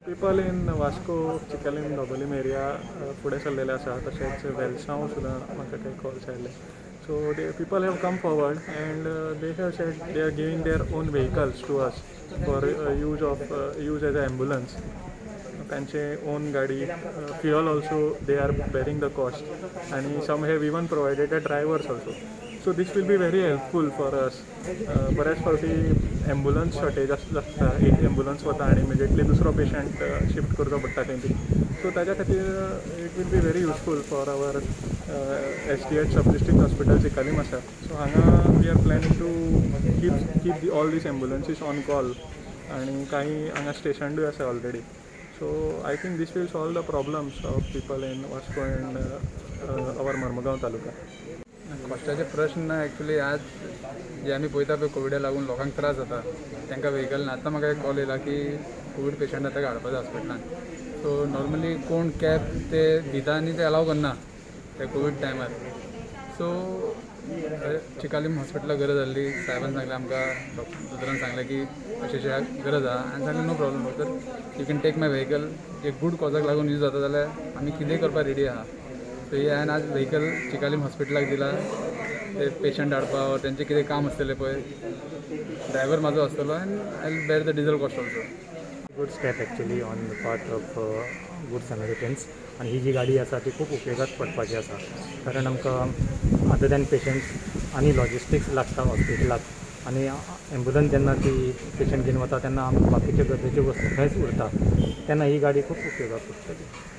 People in Vasco Chicalim Dabolim area फुडें सरलेले आसा तशेंच वेलसांव सुद्दां म्हाका काही कॉल्स आयले so they people have come forward and they have said they are giving their own vehicles to us for use as a ambulance तांचे ओन गाडी fuel also they are bearing the cost आनी some have even provided a drivers also so this will be very helpful for us बऱ्याच फावटी ambulance shortage जाता एक ambulance वता आनी immediately दुसरो पेशंट शिफ्ट करचो पडटा थंय बी सो ताच्या खातीर it will be very useful for our STH sub district hospital Chicalim आसा सो हांगा we are planning to keep all these ambulances on call आनी काही हांगा स्टेशनूय आसा already so I think these will solve the problems of people in Vasco and our Mormugao taluka. कॉस्टाचे प्रश्न actually आज जे आमी पळयता पळय कोविडा लागून लोकांक त्रास जाता तांकां व्हेकल ना. आतां म्हाका एक कॉल येयला की कोवीड पेशंट आतां हाडपाचो हॉस्पिटलान सो नॉर्मली कोण कॅब ते दिता आनी ते अलाव करना त्या कोवीड टायमार सो चिकालीम हॉस्पिटलाक गरज आसली साहेबान सांगलें आमकां दोतोरान सांगलें की अशें गरज आहा आनी सांगलें नो प्रॉब्लम फक्त you can take my vehicle एक गूड कॉजाक लागून यूज जाता जाल्यार आमी कितेंय करपाक रेडी आहा. सो हे हांवें आज व्हेकल चिकालीम हॉस्पिटलाक दिला ते पेशंट हाडपा वा तेंचें कितें काम आसतलें पळय ड्रायव्हर म्हाजो आसतलो आनी I will bear the diesel cost also. Good step actually on the part of good Samaritans आनी ही जी गाडी आसा ती खूब उपयोगाक पडपाची आसा कारण आमकां अदर दॅन पेशंट्स आनी लॉजिस्टिक्स लागता हॉस्पिटलाक आनी एम्बुलन्स जेन्ना ती पेशंट घेवन वता तेन्ना आमकां बाकीच्यो गरजेच्यो वस्तू थंयच उरता तेन्ना ही गाडी खूब उपयोगाक पडटली.